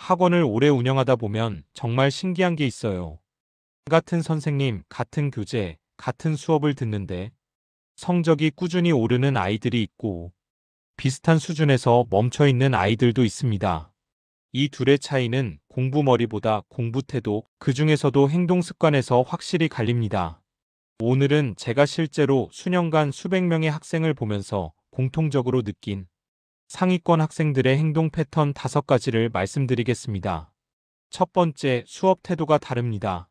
학원을 오래 운영하다 보면 정말 신기한 게 있어요. 같은 선생님, 같은 교재, 같은 수업을 듣는데 성적이 꾸준히 오르는 아이들이 있고 비슷한 수준에서 멈춰 있는 아이들도 있습니다. 이 둘의 차이는 공부 머리보다 공부 태도, 그 중에서도 행동 습관에서 확실히 갈립니다. 오늘은 제가 실제로 수년간 수백 명의 학생을 보면서 공통적으로 느낀 상위권 학생들의 행동 패턴 5가지를 말씀드리겠습니다. 첫 번째, 수업 태도가 다릅니다.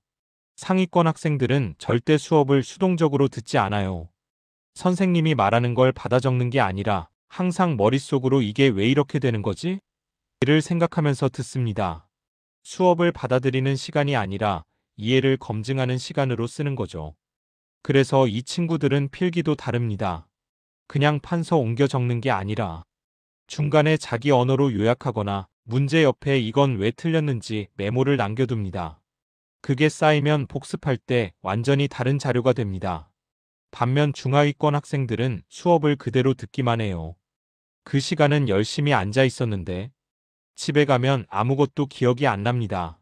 상위권 학생들은 절대 수업을 수동적으로 듣지 않아요. 선생님이 말하는 걸 받아 적는 게 아니라 항상 머릿속으로 이게 왜 이렇게 되는 거지? 를 생각하면서 듣습니다. 수업을 받아들이는 시간이 아니라 이해를 검증하는 시간으로 쓰는 거죠. 그래서 이 친구들은 필기도 다릅니다. 그냥 판서 옮겨 적는 게 아니라 중간에 자기 언어로 요약하거나 문제 옆에 이건 왜 틀렸는지 메모를 남겨둡니다. 그게 쌓이면 복습할 때 완전히 다른 자료가 됩니다. 반면 중하위권 학생들은 수업을 그대로 듣기만 해요. 그 시간은 열심히 앉아 있었는데 집에 가면 아무것도 기억이 안 납니다.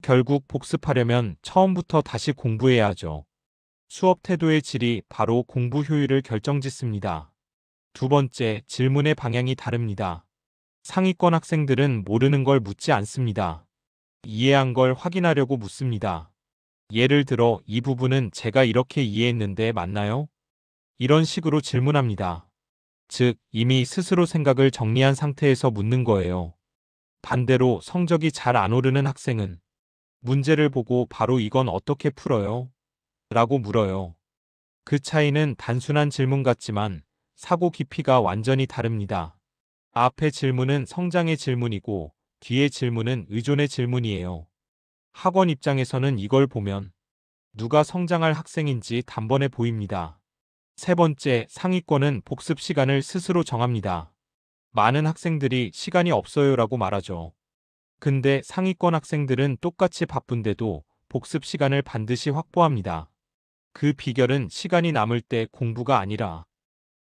결국 복습하려면 처음부터 다시 공부해야 하죠. 수업 태도의 질이 바로 공부 효율을 결정짓습니다. 두 번째, 질문의 방향이 다릅니다. 상위권 학생들은 모르는 걸 묻지 않습니다. 이해한 걸 확인하려고 묻습니다. 예를 들어, 이 부분은 제가 이렇게 이해했는데 맞나요? 이런 식으로 질문합니다. 즉, 이미 스스로 생각을 정리한 상태에서 묻는 거예요. 반대로 성적이 잘 안 오르는 학생은 문제를 보고 바로 이건 어떻게 풀어요? 라고 물어요. 그 차이는 단순한 질문 같지만 사고 깊이가 완전히 다릅니다. 앞의 질문은 성장의 질문이고 뒤의 질문은 의존의 질문이에요. 학원 입장에서는 이걸 보면 누가 성장할 학생인지 단번에 보입니다. 세 번째, 상위권은 복습 시간을 스스로 정합니다. 많은 학생들이 시간이 없어요라고 말하죠. 근데 상위권 학생들은 똑같이 바쁜데도 복습 시간을 반드시 확보합니다. 그 비결은 시간이 남을 때 공부가 아니라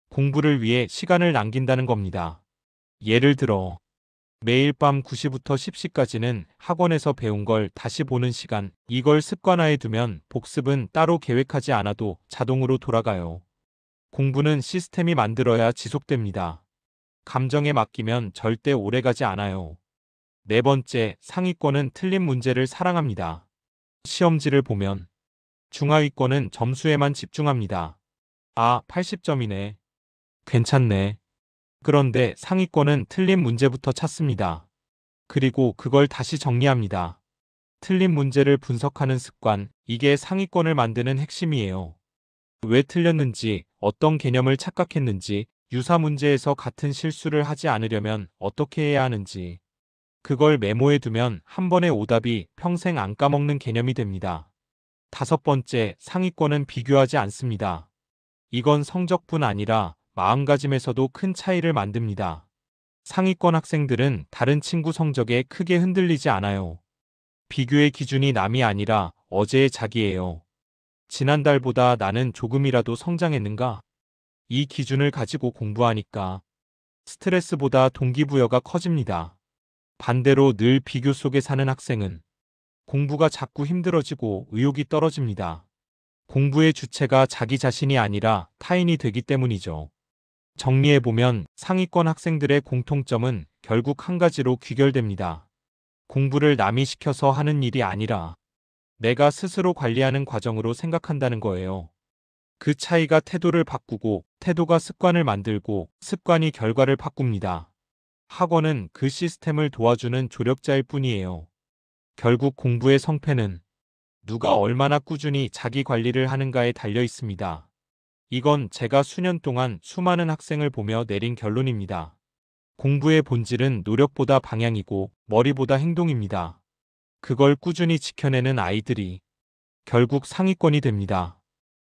공부를 위해 시간을 남긴다는 겁니다. 예를 들어 매일 밤 9시부터 10시까지는 학원에서 배운 걸 다시 보는 시간, 이걸 습관화해 두면 복습은 따로 계획하지 않아도 자동으로 돌아가요. 공부는 시스템이 만들어야 지속됩니다. 감정에 맡기면 절대 오래가지 않아요. 네 번째, 상위권은 틀린 문제를 사랑합니다. 시험지를 보면 중하위권은 점수에만 집중합니다. 아, 80점이네. 괜찮네. 그런데 상위권은 틀린 문제부터 찾습니다. 그리고 그걸 다시 정리합니다. 틀린 문제를 분석하는 습관, 이게 상위권을 만드는 핵심이에요. 왜 틀렸는지, 어떤 개념을 착각했는지, 유사 문제에서 같은 실수를 하지 않으려면 어떻게 해야 하는지, 그걸 메모해 두면 한 번의 오답이 평생 안 까먹는 개념이 됩니다. 다섯 번째, 상위권은 비교하지 않습니다. 이건 성적뿐 아니라 마음가짐에서도 큰 차이를 만듭니다. 상위권 학생들은 다른 친구 성적에 크게 흔들리지 않아요. 비교의 기준이 남이 아니라 어제의 자기예요. 지난달보다 나는 조금이라도 성장했는가? 이 기준을 가지고 공부하니까 스트레스보다 동기부여가 커집니다. 반대로 늘 비교 속에 사는 학생은 공부가 자꾸 힘들어지고 의욕이 떨어집니다. 공부의 주체가 자기 자신이 아니라 타인이 되기 때문이죠. 정리해보면 상위권 학생들의 공통점은 결국 한 가지로 귀결됩니다. 공부를 남이 시켜서 하는 일이 아니라 내가 스스로 관리하는 과정으로 생각한다는 거예요. 그 차이가 태도를 바꾸고 태도가 습관을 만들고 습관이 결과를 바꿉니다. 학원은 그 시스템을 도와주는 조력자일 뿐이에요. 결국 공부의 성패는 누가 얼마나 꾸준히 자기 관리를 하는가에 달려 있습니다. 이건 제가 수년 동안 수많은 학생을 보며 내린 결론입니다. 공부의 본질은 노력보다 방향이고 머리보다 행동입니다. 그걸 꾸준히 지켜내는 아이들이 결국 상위권이 됩니다.